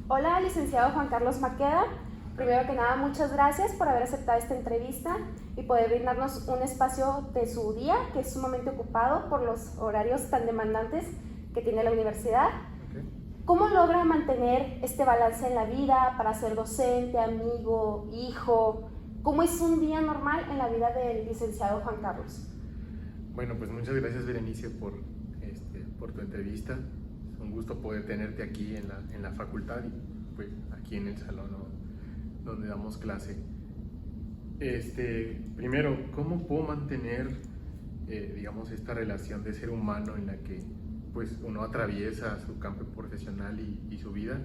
Hola, licenciado Juan Carlos Maqueda. Primero que nada, muchas gracias por haber aceptado esta entrevista y poder brindarnos un espacio de su día, que es sumamente ocupado por los horarios tan demandantes que tiene la universidad. Okay. ¿Cómo logra mantener este balance en la vida para ser docente, amigo, hijo? ¿Cómo es un día normal en la vida del licenciado Juan Carlos? Bueno, pues muchas gracias, Berenice, por tu entrevista. Es un gusto poder tenerte aquí en la facultad y pues aquí en el salón, ¿no?, donde damos clase. Primero, ¿cómo puedo mantener, digamos, esta relación de ser humano en la que pues uno atraviesa su campo profesional y su vida?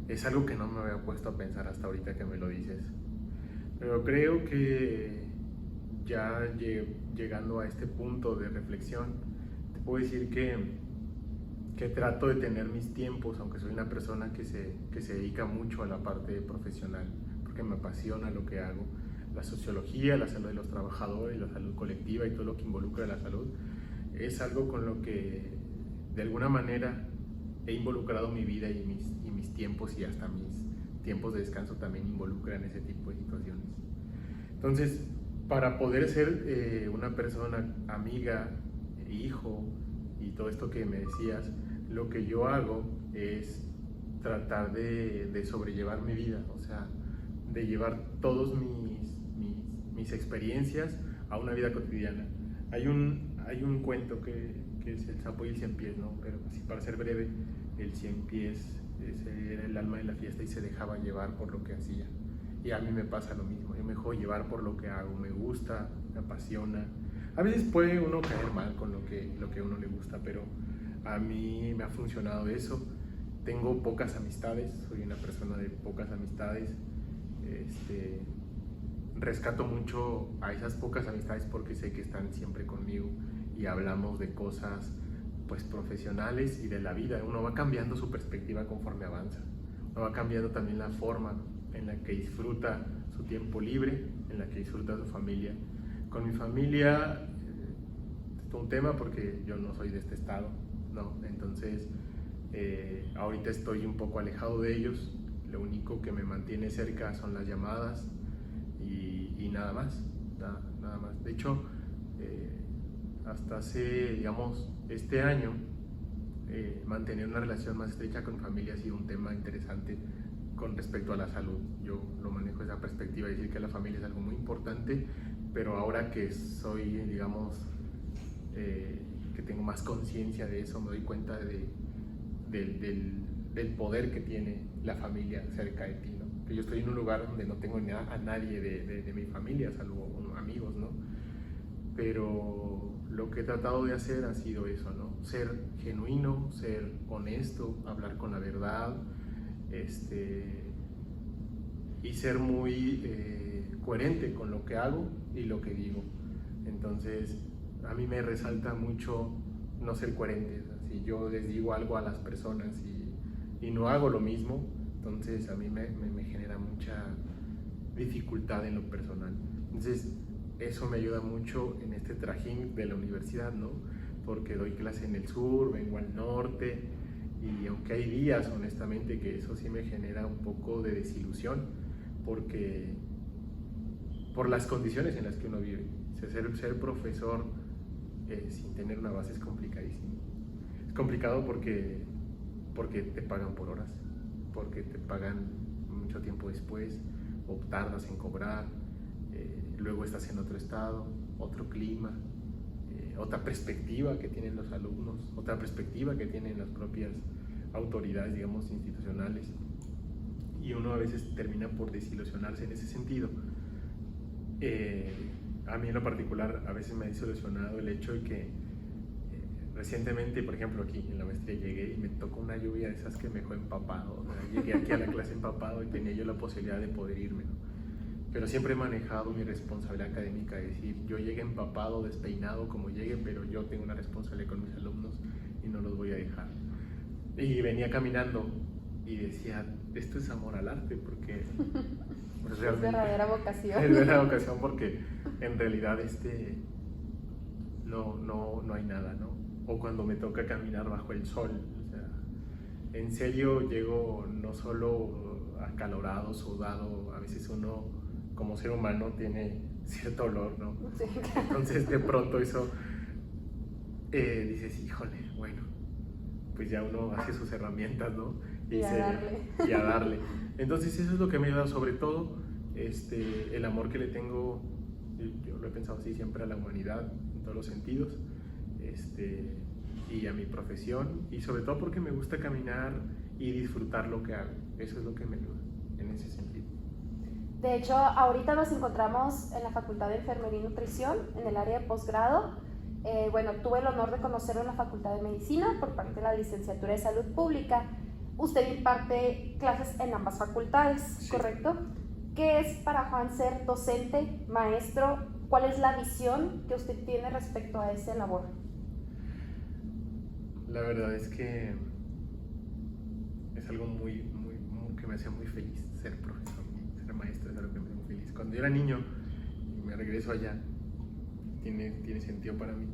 Es algo que no me había puesto a pensar hasta ahorita que me lo dices. Pero creo que ya llegando a este punto de reflexión, te puedo decir que trato de tener mis tiempos, aunque soy una persona que se dedica mucho a la parte profesional, porque me apasiona lo que hago. La sociología, la salud de los trabajadores, la salud colectiva y todo lo que involucra la salud, es algo con lo que de alguna manera he involucrado mi vida y mis tiempos, y hasta mis tiempos de descanso también involucran ese tipo de situaciones. Entonces, para poder ser una persona amiga, hijo y todo esto que me decías, lo que yo hago es tratar de sobrellevar mi vida, o sea, de llevar todos mis experiencias a una vida cotidiana. Hay un cuento que es El sapo y el cien pies, ¿no? Pero así, para ser breve, el cien pies era el alma de la fiesta y se dejaba llevar por lo que hacía. Y a mí me pasa lo mismo, yo me dejo llevar por lo que hago, me gusta, me apasiona. A veces puede uno caer mal con lo que a uno le gusta, pero a mí me ha funcionado eso. Tengo pocas amistades, soy una persona de pocas amistades. Rescato mucho a esas pocas amistades porque sé que están siempre conmigo y hablamos de cosas pues profesionales y de la vida. Uno va cambiando su perspectiva conforme avanza, uno va cambiando también la forma en la que disfruta su tiempo libre, en la que disfruta su familia. Con mi familia es todo un tema porque yo no soy de este estado, ¿no? Entonces ahorita estoy un poco alejado de ellos. Lo único que me mantiene cerca son las llamadas y nada más, nada más. De hecho, hasta hace, digamos, este año, mantener una relación más estrecha con mi familia ha sido un tema interesante con respecto a la salud. Yo lo manejo desde esa perspectiva, decir que la familia es algo muy importante, pero ahora que soy, digamos, que tengo más conciencia de eso, me doy cuenta del poder que tiene la familia cerca de ti, ¿no? Que yo estoy en un lugar donde no tengo a nadie de mi familia, salvo amigos, ¿no? Pero lo que he tratado de hacer ha sido eso, ¿no? Ser genuino, ser honesto, hablar con la verdad, y ser muy coherente con lo que hago y lo que digo. Entonces, a mí me resalta mucho no ser coherente. Si yo les digo algo a las personas y no hago lo mismo, entonces a mí me genera mucha dificultad en lo personal. Entonces, eso me ayuda mucho en este trajín de la universidad, ¿no? Porque doy clase en el sur, vengo al norte, y aunque hay días, honestamente, que eso sí me genera un poco de desilusión, porque por las condiciones en las que uno vive. Ser profesor sin tener una base es complicadísimo. Es complicado porque te pagan por horas, porque te pagan mucho tiempo después, o tardas en cobrar, luego estás en otro estado, otro clima, otra perspectiva que tienen los alumnos, otra perspectiva que tienen las propias autoridades, digamos, institucionales, y uno a veces termina por desilusionarse en ese sentido. A mí en lo particular a veces me ha desilusionado el hecho de que recientemente, por ejemplo, aquí en la maestría llegué y me tocó una lluvia de esas que me dejó empapado, ¿no? Llegué aquí a la clase empapado y tenía yo la posibilidad de poder irme, ¿no? Pero siempre he manejado mi responsabilidad académica, es decir, yo llegué empapado, despeinado como llegue, pero yo tengo una responsabilidad con mis alumnos y no los voy a dejar. Y venía caminando y decía, esto es amor al arte, porque pues, realmente es verdadera vocación. es verdadera vocación, porque en realidad no hay nada, ¿no? O cuando me toca caminar bajo el sol, o sea, en serio llego no solo acalorado, sudado, a veces uno como ser humano tiene cierto olor, ¿no? Sí. Entonces de pronto eso dices, híjole, bueno, pues ya uno hace sus herramientas, ¿no? Y a darle. Y a darle. Entonces eso es lo que me ha dado, sobre todo el amor que le tengo, yo lo he pensado así siempre, a la humanidad en todos los sentidos, y a mi profesión, y sobre todo porque me gusta caminar y disfrutar lo que hago. Eso es lo que me ayuda en ese sentido. De hecho, ahorita nos encontramos en la Facultad de Enfermería y Nutrición, en el área de posgrado. Bueno, tuve el honor de conocerlo en la Facultad de Medicina por parte de la Licenciatura de Salud Pública. Usted imparte clases en ambas facultades, sí. ¿Correcto? ¿Qué es para Juan ser docente, maestro? ¿Cuál es la visión que usted tiene respecto a esa labor? La verdad es que es algo que me hace muy feliz ser profesor, ser maestro, es algo que me hace muy feliz. Cuando yo era niño y me regreso allá, tiene sentido para mí.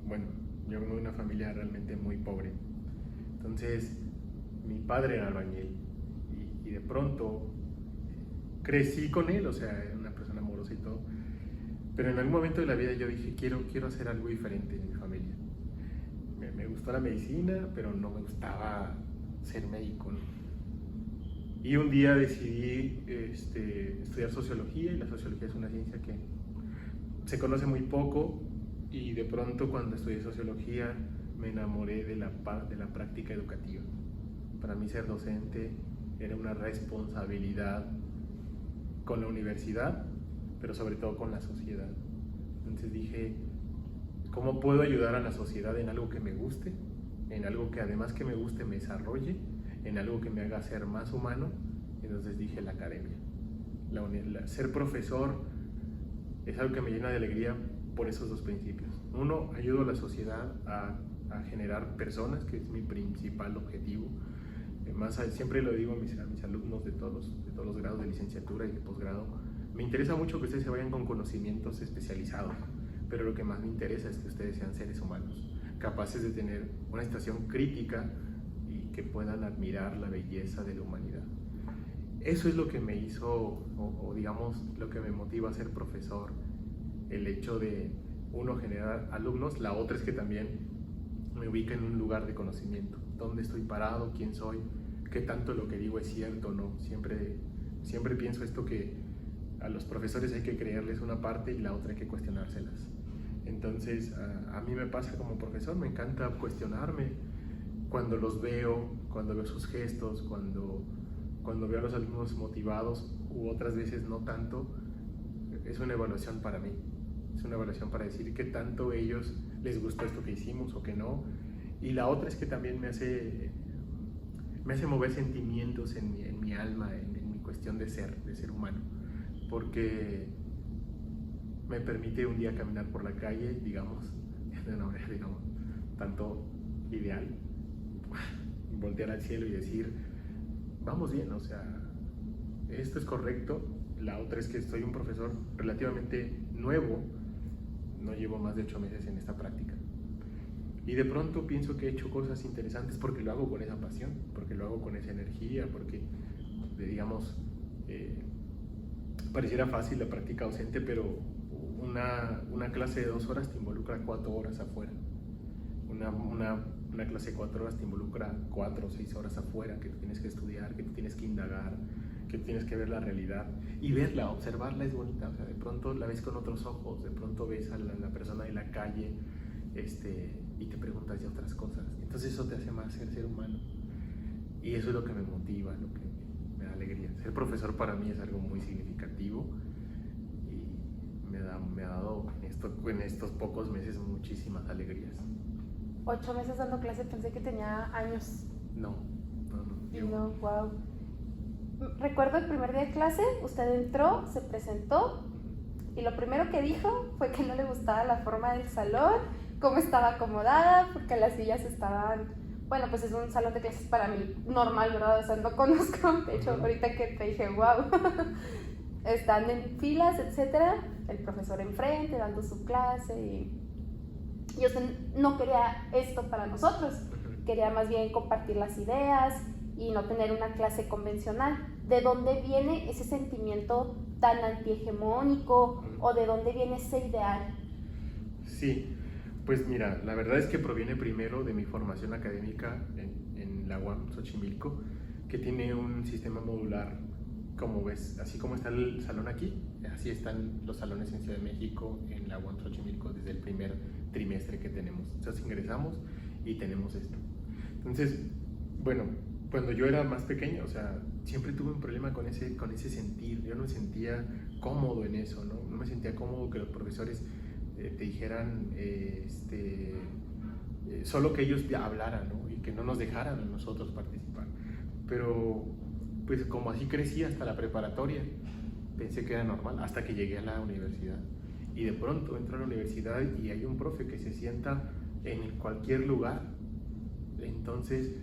Bueno, yo vengo de una familia realmente muy pobre. Entonces, mi padre era albañil y de pronto crecí con él, o sea, era una persona amorosa y todo. Pero en algún momento de la vida yo dije, quiero hacer algo diferente en mi familia. Me gustó la medicina, pero no me gustaba ser médico, ¿no? Y un día decidí estudiar sociología, y la sociología es una ciencia que se conoce muy poco, y de pronto cuando estudié sociología me enamoré de la práctica educativa. Para mí ser docente era una responsabilidad con la universidad, pero sobre todo con la sociedad. Entonces dije, ¿cómo puedo ayudar a la sociedad en algo que me guste? En algo que además que me guste me desarrolle, en algo que me haga ser más humano. Entonces dije, la academia. Ser profesor es algo que me llena de alegría por esos dos principios. Uno, ayudo a la sociedad a generar personas, que es mi principal objetivo. Siempre lo digo a mis alumnos de todos los grados de licenciatura y de posgrado, me interesa mucho que ustedes se vayan con conocimientos especializados, pero lo que más me interesa es que ustedes sean seres humanos, capaces de tener una estación crítica y que puedan admirar la belleza de la humanidad. Eso es lo que me hizo, o digamos, lo que me motiva a ser profesor, el hecho de, uno, generar alumnos, la otra es que también me ubica en un lugar de conocimiento, dónde estoy parado, quién soy, qué tanto lo que digo es cierto o no. Siempre pienso esto, que a los profesores hay que creerles una parte y la otra hay que cuestionárselas. Entonces, a mí me pasa como profesor, me encanta cuestionarme cuando los veo, cuando veo sus gestos, cuando veo a los alumnos motivados, u otras veces no tanto. Es una evaluación para mí, es una evaluación para decir qué tanto a ellos les gustó esto que hicimos o qué no. Y la otra es que también me hace mover sentimientos en mi alma, en mi cuestión de ser humano, porque me permite un día caminar por la calle, digamos, de una manera, digamos, tanto ideal, voltear al cielo y decir, vamos bien, o sea, esto es correcto. La otra es que soy un profesor relativamente nuevo, no llevo más de 8 meses en esta práctica, y de pronto pienso que he hecho cosas interesantes porque lo hago con esa pasión, porque lo hago con esa energía, porque, digamos, pareciera fácil la práctica docente, pero una clase de 2 horas te involucra 4 horas afuera. Una clase de 4 horas te involucra 4 o 6 horas afuera, que tú tienes que estudiar, que tú tienes que indagar, que tienes que ver la realidad. Y verla, observarla es bonita, o sea, de pronto la ves con otros ojos, de pronto ves a la persona de la calle, y te preguntas de otras cosas. Entonces eso te hace más ser humano. Y eso es lo que me motiva, lo que me da alegría. Ser profesor para mí es algo muy significativo y me ha dado en estos pocos meses muchísimas alegrías. 8 meses dando clase, pensé que tenía años. No. No, wow. Recuerdo el primer día de clase, usted entró, se presentó y lo primero que dijo fue que no le gustaba la forma del salón, cómo estaba acomodada, porque las sillas estaban, bueno, pues es un salón de clases para mí normal, ¿verdad? O sea, no conozco, de hecho, ahorita que te dije, wow, están en filas, etcétera, el profesor enfrente dando su clase y usted no quería esto para nosotros. quería más bien compartir las ideas y no tener una clase convencional. ¿De dónde viene ese sentimiento tan antihegemónico o de dónde viene ese ideal? Sí, pues mira, la verdad es que proviene primero de mi formación académica en la UAM Xochimilco, que tiene un sistema modular, como ves, así como está el salón aquí, así están los salones en Ciudad de México, en la UAM Xochimilco, desde el primer trimestre que tenemos. Entonces ingresamos y tenemos esto. Entonces, bueno, cuando yo era más pequeño, o sea, siempre tuve un problema con ese sentir. Yo no me sentía cómodo en eso, ¿no? No me sentía cómodo que los profesores te dijeran solo que ellos hablaran, ¿no? Y que no nos dejaran a nosotros participar. Pero pues como así crecí hasta la preparatoria, pensé que era normal, hasta que llegué a la universidad. Y de pronto entro a la universidad y hay un profe que se sienta en cualquier lugar. Entonces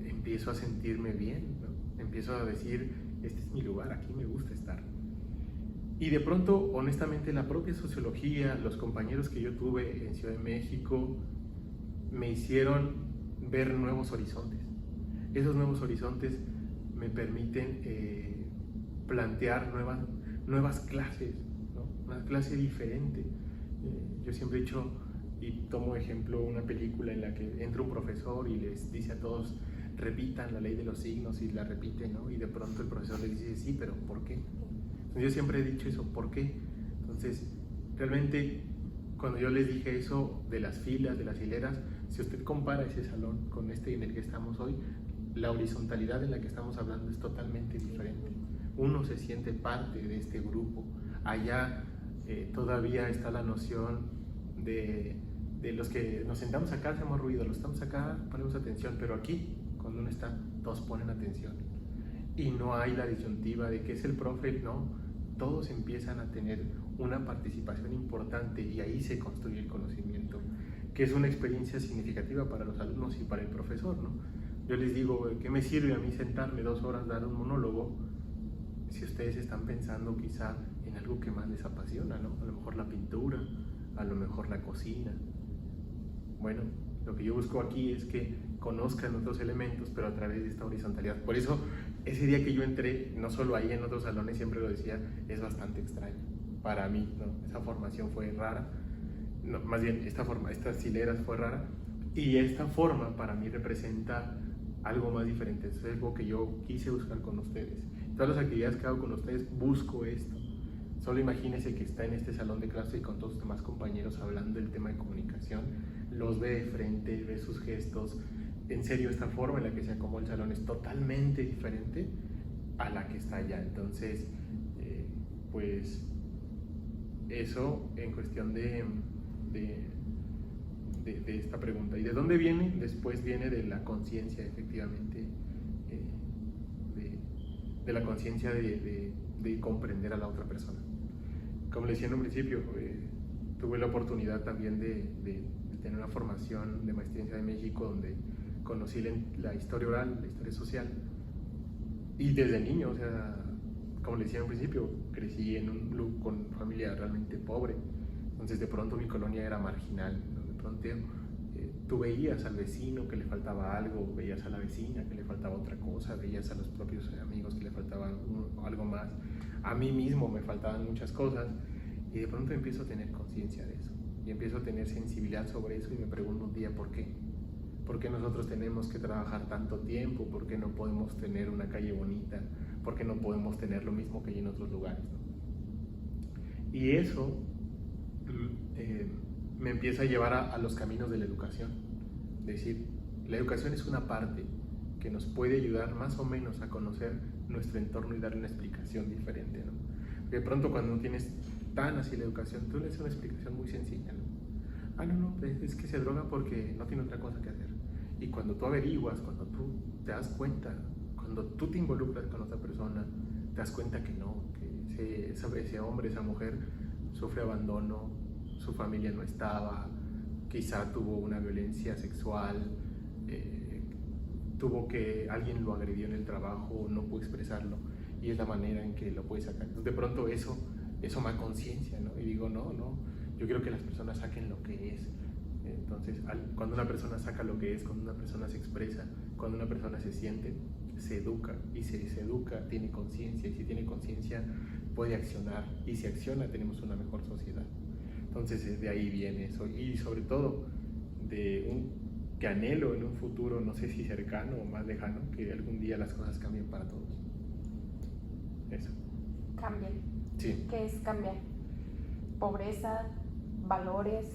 empiezo a sentirme bien, ¿no? Empiezo a decir, este es mi lugar, aquí me gusta estar. Y de pronto, honestamente, la propia sociología, los compañeros que yo tuve en Ciudad de México, me hicieron ver nuevos horizontes. Esos nuevos horizontes me permiten plantear nuevas clases, ¿no? Una clase diferente. Yo siempre he dicho, y tomo ejemplo una película en la que entra un profesor y les dice a todos, repitan la ley de los signos, y la repiten, ¿no? Y de pronto el profesor les dice, sí, pero ¿por qué? Entonces, yo siempre he dicho eso, ¿por qué? Entonces, realmente, cuando yo les dije eso de las filas, de las hileras, si usted compara ese salón con este en el que estamos hoy, la horizontalidad en la que estamos hablando es totalmente diferente. Uno se siente parte de este grupo. Allá todavía está la noción de los que nos sentamos acá, hacemos ruido, los estamos acá, ponemos atención, pero aquí, cuando uno está, todos ponen atención. Y no hay la disyuntiva de que es el profe, no. Todos empiezan a tener una participación importante y ahí se construye el conocimiento, que es una experiencia significativa para los alumnos y para el profesor, ¿no? Yo les digo, ¿qué me sirve a mí sentarme 2 horas, dar un monólogo, si ustedes están pensando quizá en algo que más les apasiona, ¿no? A lo mejor la pintura, a lo mejor la cocina. Bueno, lo que yo busco aquí es que conozcan otros elementos, pero a través de esta horizontalidad. Por eso, ese día que yo entré, no solo ahí en otros salones, siempre lo decía, es bastante extraño para mí, ¿no? Esa formación fue rara, no, más bien estas hileras fue rara, y esta forma para mí representa algo más diferente. Eso es algo que yo quise buscar con ustedes. Todas las actividades que hago con ustedes busco esto. Solo imagínense que está en este salón de clase y con todos los demás compañeros hablando del tema de comunicación, los ve de frente, ve sus gestos. En serio, esta forma en la que se acomoda el salón es totalmente diferente a la que está allá. Entonces, pues eso en cuestión de esta pregunta. ¿Y de dónde viene? Después viene de la conciencia, efectivamente, de la conciencia de comprender a la otra persona. Como le decía en un principio, tuve la oportunidad también de tener una formación de maestría en Ciudad de México, donde conocí la historia oral, la historia social, y desde niño, o sea, como le decía en un principio, crecí con familia realmente pobre. Entonces de pronto mi colonia era marginal, ¿no? De pronto tú veías al vecino que le faltaba algo, veías a la vecina que le faltaba otra cosa, veías a los propios amigos que le faltaba algo más. A mí mismo me faltaban muchas cosas y de pronto empiezo a tener conciencia de eso y empiezo a tener sensibilidad sobre eso y me pregunto un día ¿por qué? ¿Por qué nosotros tenemos que trabajar tanto tiempo? ¿Por qué no podemos tener una calle bonita? ¿Por qué no podemos tener lo mismo que hay en otros lugares, ¿no? Y eso me empieza a llevar a los caminos de la educación. Es decir, la educación es una parte que nos puede ayudar más o menos a conocer nuestro entorno y darle una explicación diferente, ¿no? De pronto cuando no tienes tan así la educación, tú le das una explicación muy sencilla, ¿no? Ah, no, es que se droga porque no tiene otra cosa que hacer. Y cuando tú averiguas, cuando tú te das cuenta, cuando tú te involucras con otra persona, te das cuenta que no, que ese hombre, esa mujer sufre abandono, su familia no estaba, quizá tuvo una violencia sexual, alguien lo agredió en el trabajo, no pudo expresarlo, y es la manera en que lo puede sacar. Entonces, de pronto eso me da conciencia, ¿no? Y digo, no, yo quiero que las personas saquen lo que es, Entonces, cuando una persona saca lo que es, cuando una persona se expresa, cuando una persona se siente, se educa, y si se educa tiene conciencia, y si tiene conciencia puede accionar, y si acciona tenemos una mejor sociedad. Entonces de ahí viene eso, y sobre todo que anhelo en un futuro, no sé si cercano o más lejano, que algún día las cosas cambien para todos. Eso. Cambien. Sí. ¿Qué es cambiar? Pobreza, valores.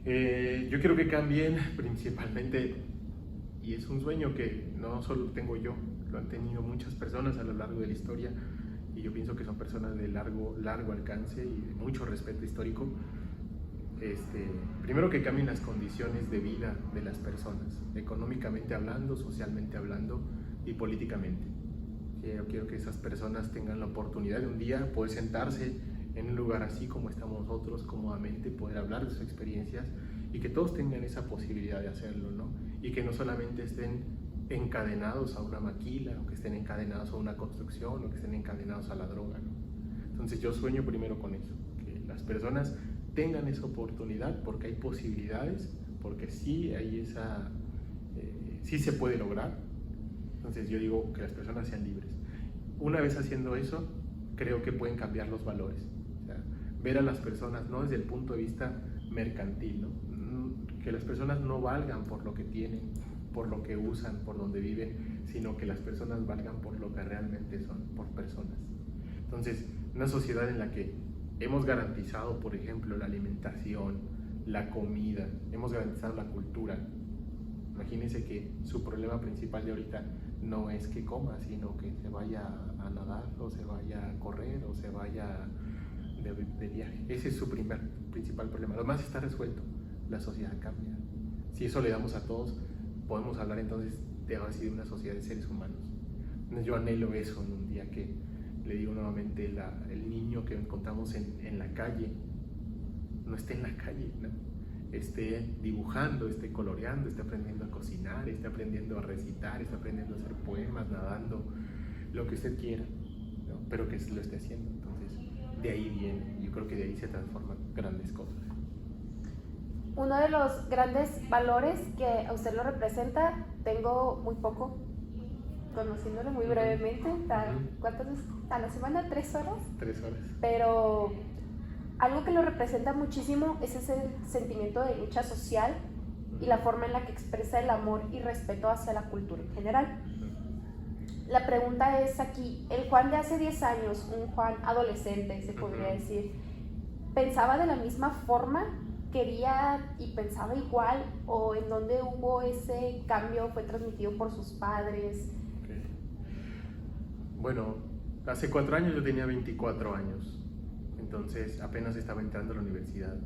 Yo quiero que cambien principalmente, y es un sueño que no solo tengo yo, lo han tenido muchas personas a lo largo de la historia, y yo pienso que son personas de largo alcance y de mucho respeto histórico. Primero, que cambien las condiciones de vida de las personas, económicamente hablando, socialmente hablando y políticamente. Yo quiero que esas personas tengan la oportunidad de un día poder sentarse en un lugar así como estamos nosotros, cómodamente, poder hablar de sus experiencias, y que todos tengan esa posibilidad de hacerlo, ¿no? Y que no solamente estén encadenados a una maquila, o que estén encadenados a una construcción, o que estén encadenados a la droga, ¿no? Entonces yo sueño primero con eso, que las personas tengan esa oportunidad, porque hay posibilidades, porque sí hay sí se puede lograr. Entonces yo digo que las personas sean libres. Una vez haciendo eso, creo que pueden cambiar los valores. O sea, ver a las personas no desde el punto de vista mercantil, ¿no? Que las personas no valgan por lo que tienen, por lo que usan, por donde viven, sino que las personas valgan por lo que realmente son, por personas. Entonces, una sociedad en la que hemos garantizado, por ejemplo, la alimentación, la comida, hemos garantizado la cultura. Imagínense que su problema principal de ahorita no es que coma, sino que se vaya a nadar, o se vaya a correr, o se vaya de viaje. Ese es su principal problema. Lo demás está resuelto. La sociedad cambia. Si eso le damos a todos, podemos hablar entonces de una sociedad de seres humanos. Entonces yo anhelo eso en un día, que le digo nuevamente, el niño que encontramos en la calle no esté en la calle, ¿no? Esté dibujando, esté coloreando, esté aprendiendo a cocinar, esté aprendiendo a recitar, esté aprendiendo a hacer poemas, nadando, lo que usted quiera, ¿no? Pero que lo esté haciendo. Entonces de ahí viene, yo creo que de ahí se transforman grandes cosas. Uno de los grandes valores que a usted lo representa, tengo muy poco conociéndolo, muy brevemente. ¿Cuántas veces a la semana? ¿3 horas? 3 horas. Pero algo que lo representa muchísimo es ese sentimiento de lucha social y la forma en la que expresa el amor y respeto hacia la cultura en general. La pregunta es aquí, el Juan de hace 10 años, un Juan adolescente, se podría decir, ¿pensaba de la misma forma? ¿Quería y pensaba igual? ¿O en dónde hubo ese cambio? ¿Fue transmitido por sus padres? Okay. Bueno, hace 4 años yo tenía 24 años, entonces apenas estaba entrando a la universidad,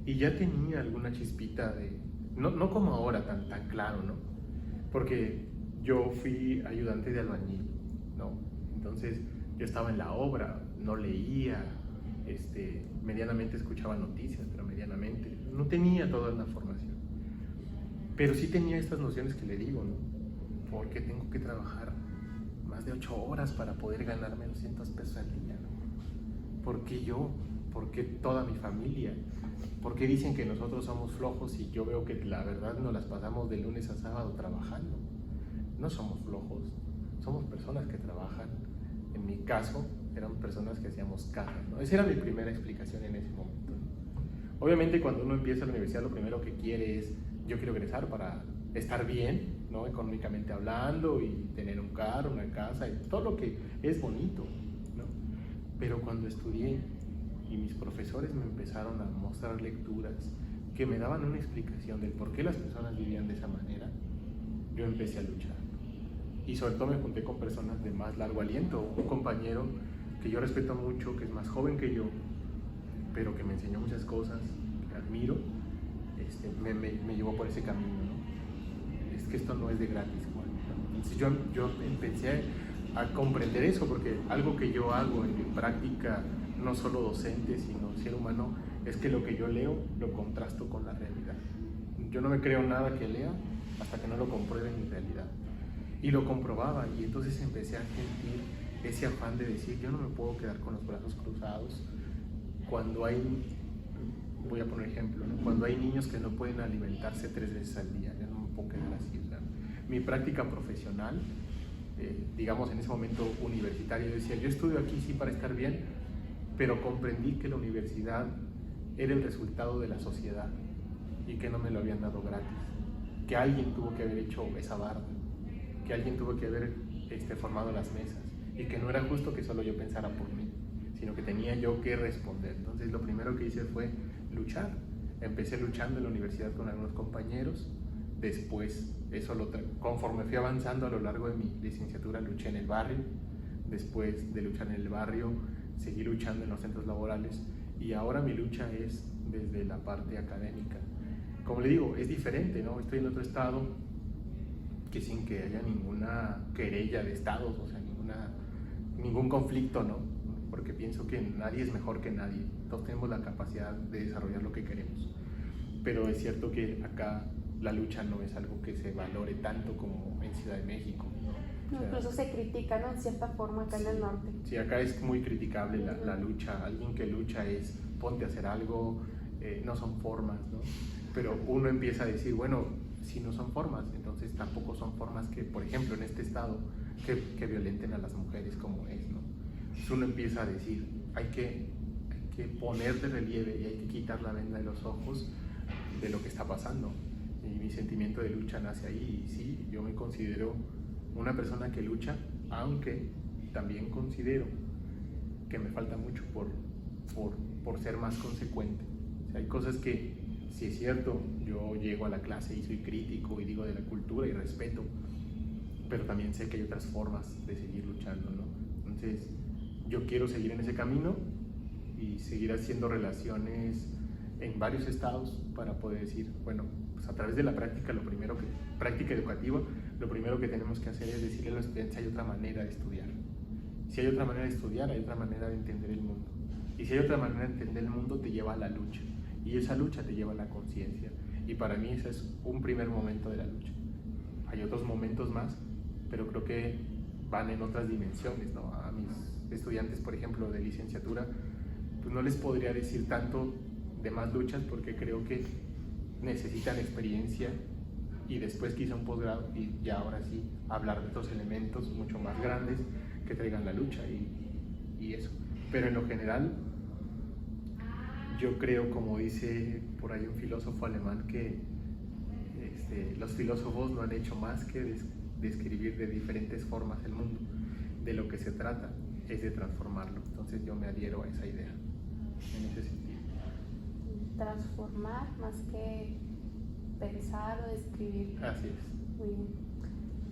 y ya tenía alguna chispita de, no como ahora tan claro, ¿no? Porque yo fui ayudante de albañil, ¿no? Entonces yo estaba en la obra, no leía, medianamente escuchaba noticias, pero medianamente, no tenía toda una formación, pero sí tenía estas nociones que le digo, ¿no? Porque tengo que trabajar más de 8 horas para poder ganarme 200 pesos al día, ¿no? ¿Por qué yo? ¿Por qué toda mi familia? ¿Por qué dicen que nosotros somos flojos y yo veo que la verdad nos las pasamos de lunes a sábado trabajando? No somos flojos, somos personas que trabajan. En mi caso, eran personas que hacíamos caja, ¿no? Esa era mi primera explicación en ese momento, ¿no? Obviamente, cuando uno empieza la universidad, lo primero que quiere es, yo quiero egresar para estar bien, ¿no? Económicamente hablando, y tener un carro, una casa, y todo lo que es bonito, ¿no? Pero cuando estudié y mis profesores me empezaron a mostrar lecturas que me daban una explicación del por qué las personas vivían de esa manera, yo empecé a luchar. Y sobre todo me junté con personas de más largo aliento. Un compañero que yo respeto mucho, que es más joven que yo, pero que me enseñó muchas cosas, que admiro, me llevó por ese camino, ¿no? Es que esto no es de gratis, Juan, ¿no? Entonces yo empecé a comprender eso, porque algo que yo hago en mi práctica, no solo docente, sino ser humano, es que lo que yo leo lo contrasto con la realidad. Yo no me creo nada que lea hasta que no lo compruebe en mi realidad. Y lo comprobaba, y entonces empecé a sentir ese afán de decir, yo no me puedo quedar con los brazos cruzados cuando hay voy a poner ejemplo, ¿no? Cuando hay niños que no pueden alimentarse 3 veces al día, ya no me puedo quedar así. O sea, mi práctica profesional, digamos en ese momento universitario, decía, yo estudio aquí sí para estar bien, pero comprendí que la universidad era el resultado de la sociedad y que no me lo habían dado gratis, que alguien tuvo que haber hecho esa barra, que alguien tuvo que haber formado las mesas y que no era justo que solo yo pensara por mí, sino que tenía yo que responder. Entonces lo primero que hice fue luchar. Empecé luchando en la universidad con algunos compañeros, después conforme fui avanzando a lo largo de mi licenciatura luché en el barrio, después de luchar en el barrio seguí luchando en los centros laborales y ahora mi lucha es desde la parte académica. Como le digo, es diferente, ¿no? Estoy en otro estado que sin que haya ninguna querella de estados, o sea, ningún conflicto, ¿no? Porque pienso que nadie es mejor que nadie, todos tenemos la capacidad de desarrollar lo que queremos, pero es cierto que acá la lucha no es algo que se valore tanto como en Ciudad de México, ¿no? O sea, incluso se critica, ¿no? En cierta forma acá en el norte. Sí, acá es muy criticable la lucha. Alguien que lucha es ponte a hacer algo, no son formas, ¿no? Pero uno empieza a decir, bueno, si no son formas, entonces tampoco son formas que, por ejemplo, en este estado, que violenten a las mujeres como es, ¿no? Entonces uno empieza a decir, hay que poner de relieve y hay que quitar la venda de los ojos de lo que está pasando. Y mi sentimiento de lucha nace ahí. Y sí, yo me considero una persona que lucha, aunque también considero que me falta mucho por ser más consecuente. O sea, hay cosas que, si es cierto, yo llego a la clase y soy crítico y digo de la cultura y respeto, pero también sé que hay otras formas de seguir luchando, ¿no? Entonces, yo quiero seguir en ese camino y seguir haciendo relaciones en varios estados para poder decir, bueno, pues a través de la práctica, práctica educativa, lo primero que tenemos que hacer es decirle a los estudiantes hay otra manera de estudiar. Si hay otra manera de estudiar, hay otra manera de entender el mundo. Y si hay otra manera de entender el mundo, te lleva a la lucha. Y esa lucha te lleva a la conciencia. Y para mí ese es un primer momento de la lucha. Hay otros momentos más, pero creo que van en otras dimensiones, ¿no? A mis estudiantes, por ejemplo, de licenciatura, pues no les podría decir tanto de más luchas porque creo que necesitan experiencia y después quizá un posgrado y ya ahora sí hablar de otros elementos mucho más grandes que traigan la lucha y eso. Pero en lo general, yo creo, como dice por ahí un filósofo alemán, que los filósofos no han hecho más que describir de diferentes formas el mundo. De lo que se trata es de transformarlo. Entonces yo me adhiero a esa idea, en ese sentido. Transformar más que pensar o describir. Así es. Muy bien.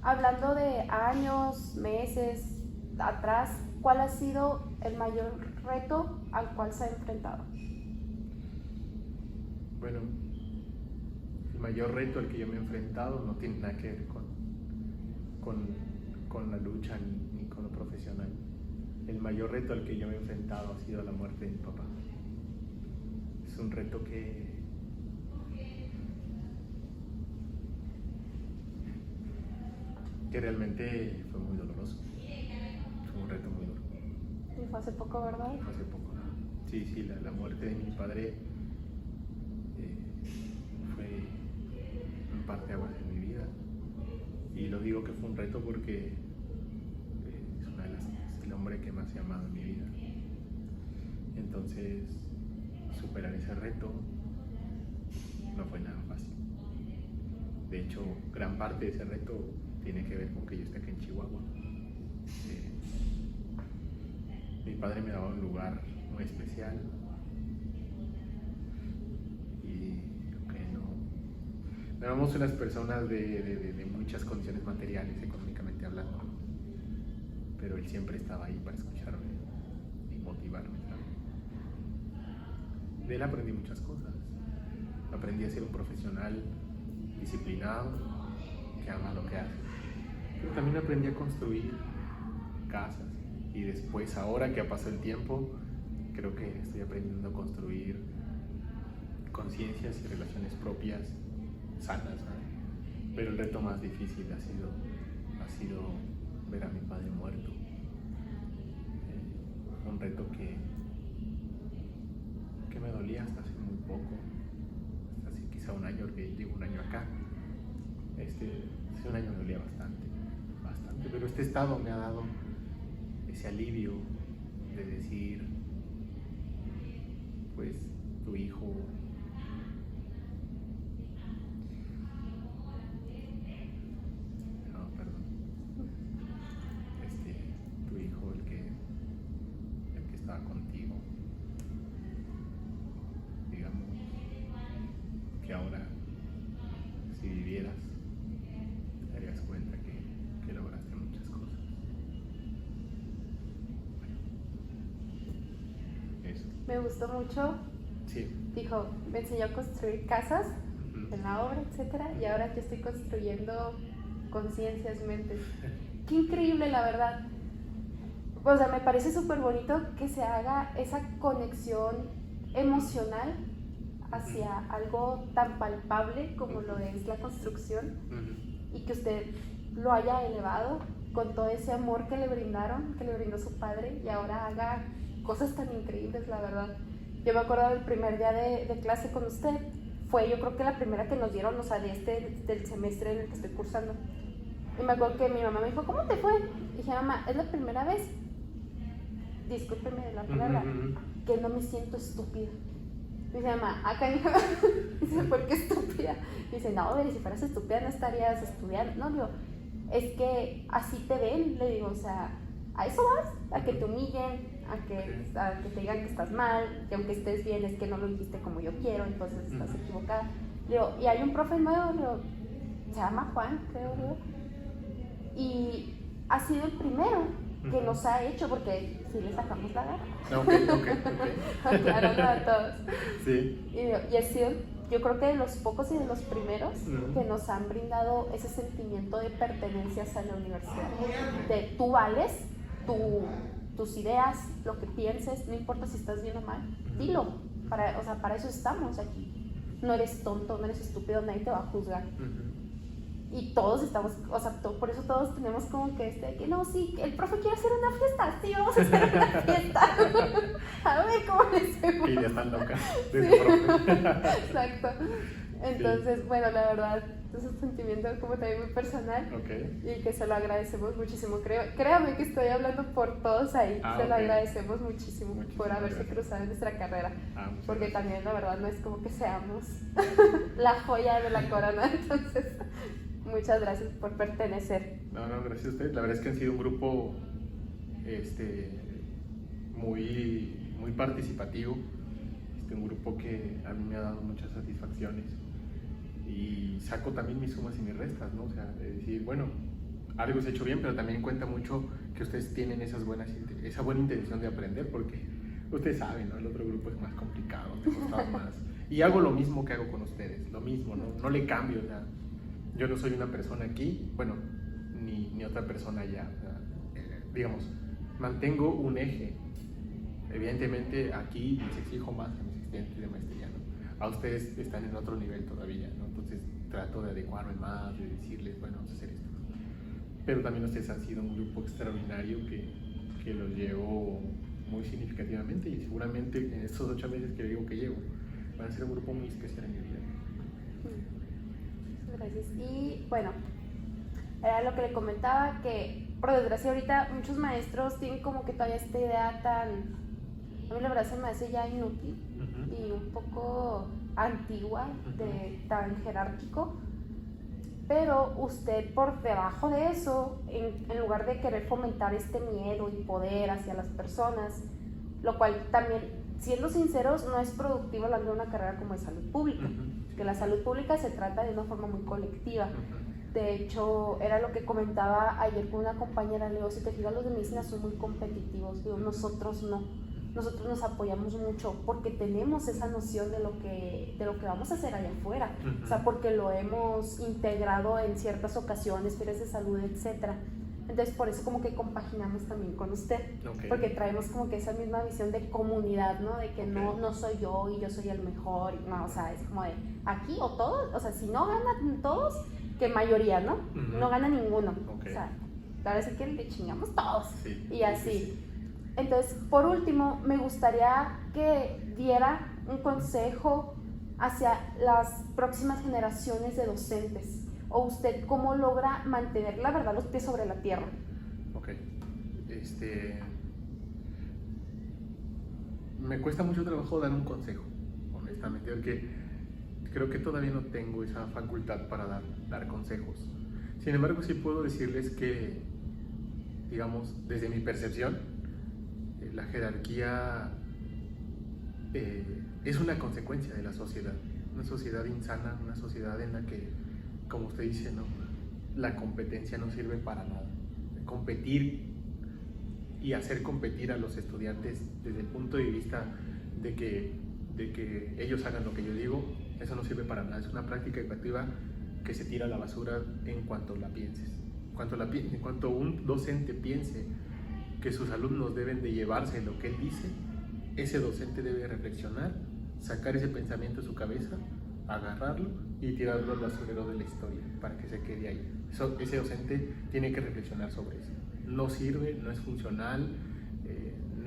Hablando de años, meses atrás, ¿cuál ha sido el mayor reto al cual se ha enfrentado? Bueno, el mayor reto al que yo me he enfrentado no tiene nada que ver con la lucha ni con lo profesional. El mayor reto al que yo me he enfrentado ha sido la muerte de mi papá. Es un reto que realmente fue muy doloroso. Fue un reto muy duro. Y fue hace poco, ¿verdad? Fue hace poco. Sí, la muerte de mi padre fue un parteaguas en mi vida. Y lo digo que fue un reto porque es el hombre que más he amado en mi vida. Entonces, superar ese reto no fue nada fácil. De hecho, gran parte de ese reto tiene que ver con que yo esté aquí en Chihuahua. Mi padre me daba un lugar muy especial y aunque no éramos unas personas de muchas condiciones materiales, económicamente hablando, pero él siempre estaba ahí para escucharme y motivarme, ¿sabes? De él aprendí muchas cosas. Aprendí a ser un profesional disciplinado, que ama lo que hace. Pero también aprendí a construir casas. Y después, ahora que ha pasado el tiempo, creo que estoy aprendiendo a construir conciencias y relaciones propias sanas, ¿sabes? Pero el reto más difícil ha sido ver a mi padre muerto. Un reto que me dolía hasta hace muy poco, así quizá un año, porque llevo un año acá. Hace un año me dolía bastante, pero este estado me ha dado ese alivio de decir, pues tu hijo tu hijo, el que estaba contigo, digamos, que ahora si vivieras te darías cuenta que lograste muchas cosas. Bueno, eso. Me gustó mucho. Sí. Dijo, me enseñó a construir casas en la obra, etcétera, y ahora yo estoy construyendo conciencias, mentes. Qué increíble, la verdad. O sea, me parece súper bonito que se haga esa conexión emocional hacia algo tan palpable como lo es la construcción, y que usted lo haya elevado con todo ese amor que le brindaron, que le brindó su padre, y ahora haga cosas tan increíbles, la verdad. Yo me acuerdo del primer día de clase con usted, fue yo creo que la primera que nos dieron, o sea, del semestre en el que estoy cursando. Y me acuerdo que mi mamá me dijo, ¿cómo te fue? Y dije, mamá, es la primera vez, discúlpeme la palabra, que no me siento estúpida. Y dice, mamá, acá hijo, dice, ¿por qué estúpida? Y dice, no, Beri, si fueras estúpida no estarías estudiando. No, digo, es que así te ven, le digo, o sea, a eso vas, a que te humillen, a que te digan que estás mal, que aunque estés bien es que no lo dijiste como yo quiero, entonces estás equivocada. Digo, y hay un profe nuevo, digo, se llama Juan, creo, digo, y ha sido el primero que nos ha hecho, porque sí le sacamos la gana. Ok. Aclarando a todos. Sí. Y ha sido, yo creo que de los pocos y de los primeros que nos han brindado ese sentimiento de pertenencia a la universidad. De tú vales, tus ideas, lo que pienses, no importa si estás bien o mal, dilo. Para eso estamos aquí. No eres tonto, no eres estúpido, nadie te va a juzgar. Y todos estamos, o sea, por eso todos tenemos como que que no, sí, el profe quiere hacer una fiesta, sí, vamos a hacer una fiesta. A ver cómo le hacemos. Y ya están locas de Sí. su profe. Exacto. Entonces, Sí. bueno, la verdad, es un sentimiento como también muy personal. Ok. Y que se lo agradecemos muchísimo. Créame que estoy hablando por todos ahí. Se lo Ok. agradecemos muchísimo Muchísimas por haberse gracias. cruzado en nuestra carrera. Muchas Porque gracias. también, la verdad, no es como que seamos la joya de la corona. Entonces, muchas gracias por pertenecer. No, gracias a ustedes. La verdad es que han sido un grupo muy participativo, un grupo que a mí me ha dado muchas satisfacciones, y saco también mis sumas y mis restas, ¿no? O sea, de decir, bueno, algo se ha hecho bien, pero también cuenta mucho que ustedes tienen esa buena intención de aprender, porque ustedes saben, ¿no? El otro grupo es más complicado, me costaba más. Y hago lo mismo que hago con ustedes, lo mismo, ¿no? No le cambio, o sea, yo no soy una persona aquí, bueno, ni otra persona allá. O sea, digamos, mantengo un eje. Evidentemente aquí les exijo más a mis estudiantes de maestría, ¿no? A ustedes están en otro nivel todavía, ¿no? Entonces trato de adecuarme más, de decirles, bueno, vamos a hacer esto. Pero también ustedes han sido un grupo extraordinario que los llevo muy significativamente, y seguramente en estos 8 meses que digo que llevo, van a ser un grupo muy especial en mi vida. Gracias. Y bueno, era lo que le comentaba, que por desgracia ahorita muchos maestros tienen como que todavía esta idea tan, a mí la verdad se me hace ya inútil y un poco antigua, tan jerárquico, pero usted por debajo de eso, en lugar de querer fomentar este miedo y poder hacia las personas, lo cual también, siendo sinceros, no es productivo hablando de una carrera como de salud pública, que la salud pública se trata de una forma muy colectiva. De hecho, era lo que comentaba ayer con una compañera, le digo, si te fijas, los de medicina son muy competitivos, digo, nosotros no. Nosotros nos apoyamos mucho porque tenemos esa noción de lo que vamos a hacer allá afuera, o sea, porque lo hemos integrado en ciertas ocasiones, ferias de salud, etc. Entonces, por eso como que compaginamos también con usted, porque traemos como que esa misma visión de comunidad, ¿no? De que no soy yo y yo soy el mejor, no, o sea, es como de aquí o todos, o sea, si no ganan todos, que mayoría, ¿no? No gana ninguno, o sea, ahora sí que le chingamos todos, y así. Sí. Entonces, por último, me gustaría que diera un consejo hacia las próximas generaciones de docentes? ¿O usted cómo logra mantener, la verdad, los pies sobre la tierra? Ok. Me cuesta mucho trabajo dar un consejo, honestamente, porque creo que todavía no tengo esa facultad para dar consejos. Sin embargo, sí puedo decirles que, digamos, desde mi percepción, la jerarquía es una consecuencia de la sociedad. Una sociedad insana, una sociedad en la que, como usted dice, ¿no?, la competencia no sirve para nada. Competir y hacer competir a los estudiantes desde el punto de vista de que ellos hagan lo que yo digo, eso no sirve para nada. Es una práctica educativa que se tira a la basura en cuanto la pienses. En cuanto un docente piense que sus alumnos deben de llevarse lo que él dice, ese docente debe reflexionar, sacar ese pensamiento de su cabeza, agarrarlo y tirarlo al basurero de la historia para que se quede ahí. Ese docente tiene que reflexionar sobre eso. No sirve, no es funcional,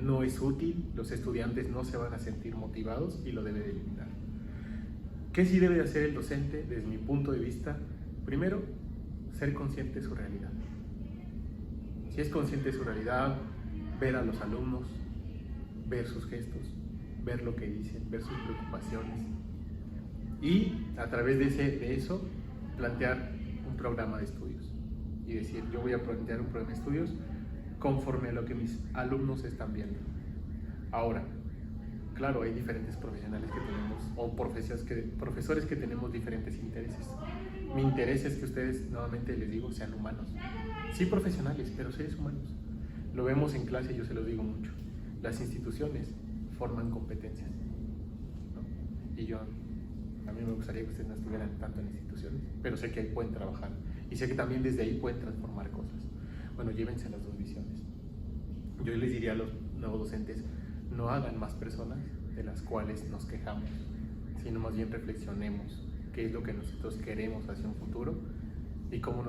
no es útil, los estudiantes no se van a sentir motivados y lo debe de eliminar. ¿Qué sí debe de hacer el docente desde mi punto de vista? Primero, ser consciente de su realidad. Si es consciente de su realidad, ver a los alumnos, ver sus gestos, ver lo que dicen, ver sus preocupaciones y a través de eso plantear un programa de estudios y decir, yo voy a plantear un programa de estudios conforme a lo que mis alumnos están viendo. Ahora, claro, hay diferentes profesionales que tenemos o profesores que tenemos diferentes intereses. Mi interés es que ustedes, nuevamente les digo, sean humanos. Sí profesionales, pero seres humanos. Lo vemos en clase, yo se los digo mucho. Las instituciones forman competencias, ¿no? Y a mí me gustaría que ustedes no estuvieran tanto en instituciones, pero sé que ahí pueden trabajar. Y sé que también desde ahí pueden transformar cosas. Bueno, llévense las dos visiones. Yo les diría a los nuevos docentes, no hagan más personas de las cuales nos quejamos, sino más bien reflexionemos qué es lo que nosotros queremos hacia un futuro y cómo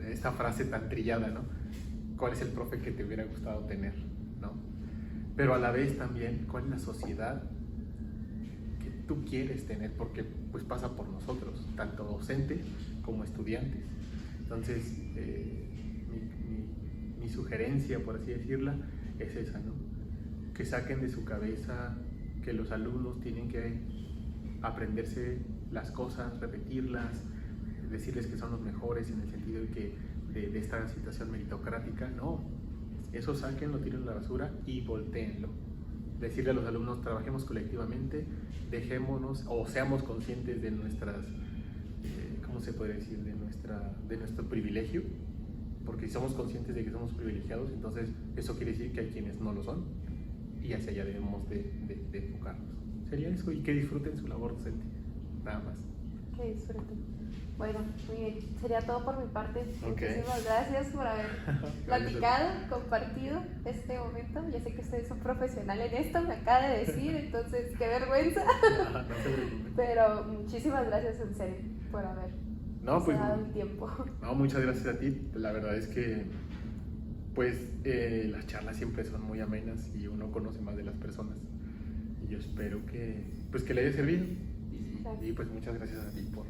esta frase tan trillada, ¿no? ¿Cuál es el profe que te hubiera gustado tener, ¿no? Pero a la vez también, ¿cuál es la sociedad que tú quieres tener? Porque pues pasa por nosotros, tanto docentes como estudiantes. Entonces, mi sugerencia, por así decirla, es esa, ¿no? Que saquen de su cabeza que los alumnos tienen que aprenderse las cosas, repetirlas, decirles que son los mejores en el sentido de esta situación meritocrática. No, eso sáquenlo, tiren a la basura y voltéenlo. Decirle a los alumnos, trabajemos colectivamente, dejémonos o seamos conscientes de nuestras, ¿cómo se puede decir? De nuestro privilegio, porque si somos conscientes de que somos privilegiados, entonces eso quiere decir que hay quienes no lo son y hacia allá debemos de enfocarnos. Sería eso, y que disfruten su labor docente, nada más. Que disfruten. Bueno, muy bien, sería todo por mi parte. Okay. Muchísimas gracias por haber platicado, compartido este momento. Ya sé que usted es un profesional en esto, me acaba de decir, entonces qué vergüenza. No se preocupen. Pero muchísimas gracias en serio por haber dado el tiempo. No, muchas gracias a ti. La verdad es que pues las charlas siempre son muy amenas y uno conoce más de las personas. Y yo espero que le haya servido. Y pues muchas gracias a ti por